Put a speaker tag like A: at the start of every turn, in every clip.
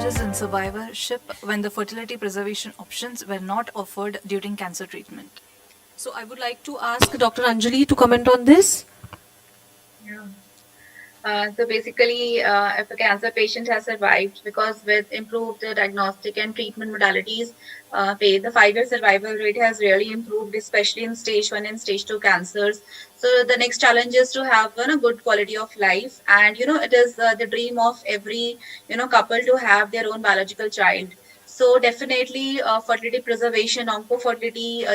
A: challenges in survivorship when the fertility preservation options were not offered during cancer treatment.
B: So I would like to ask Dr. Anjali to comment on this.
C: Yeah. So basically, if a cancer patient has survived, because with improved diagnostic and treatment modalities, the 5-year survival rate has really improved, especially in stage 1 and stage 2 cancers. So the next challenge is to have a good quality of life, and it is the dream of every couple to have their own biological child. So definitely, fertility preservation, oncofertility,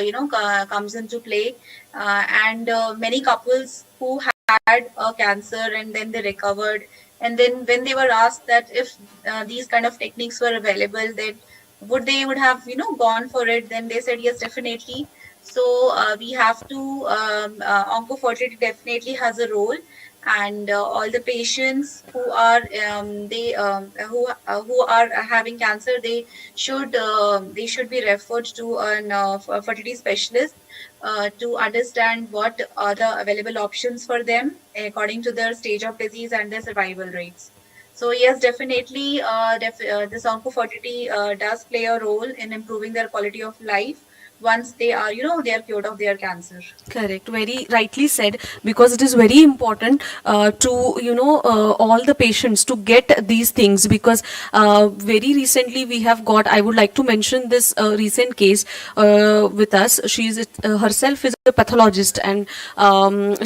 C: comes into play, and many couples who had a cancer and then they recovered, and then when they were asked that if these kind of techniques were available, that would have gone for it, then they said yes, definitely. So we have to oncofertility definitely has a role, and all the patients who are who are having cancer, they should be referred to a fertility specialist to understand what are the available options for them according to their stage of disease and their survival rates. So yes, definitely, this oncofertility does play a role in improving their quality of life once they are, they are cured of their cancer.
B: Correct, very rightly said, because it is very important to all the patients to get these things, because very recently we have got, I would like to mention this recent case with us. She is herself is a pathologist, and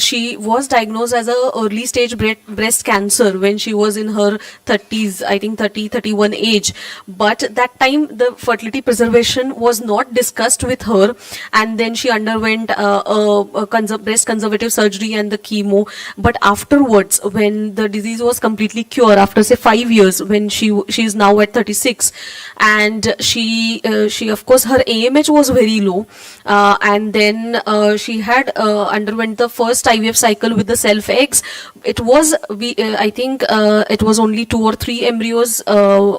B: she was diagnosed as a early stage breast cancer when she was in her 30s, I think 31 age. But that time the fertility preservation was not discussed with her, and then she underwent breast conservative surgery and the chemo. But afterwards, when the disease was completely cured after say 5 years, when she is now at 36, and she of course her AMH was very low, and then she had underwent the first IVF cycle with the self eggs. It was I think it was only 2 or 3 embryos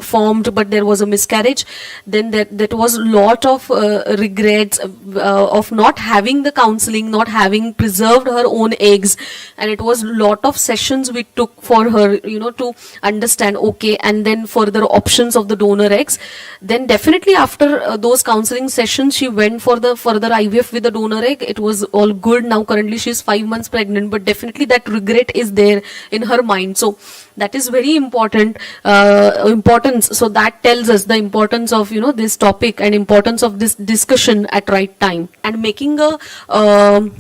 B: formed, but there was a miscarriage. Then that was lot of regrets of not having the counseling, not having preserved her own eggs, and it was lot of sessions we took for her, to understand, okay, and then further options of the donor eggs. Then definitely after those counseling sessions, she went for the further IVF with the donor egg. It was all good. Now currently she is 5 months pregnant, but definitely that regret is there in her mind. So that is very important importance. So that tells us the importance of this topic and importance of this discussion at right time. And making a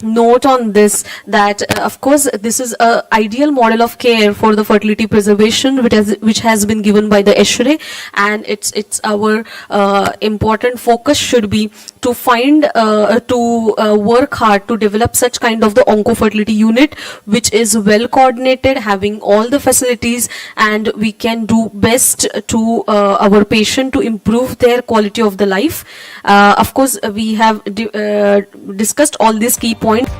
B: note on this, that of course this is a ideal model of care for the fertility preservation which has been given by the ESHRE, and it's our important focus should be to find to work hard to develop such kind of the oncofertility unit which is well coordinated, having all the facilities, and we can do best to our patient to improve their quality of the life. Of course we have discussed all these key points.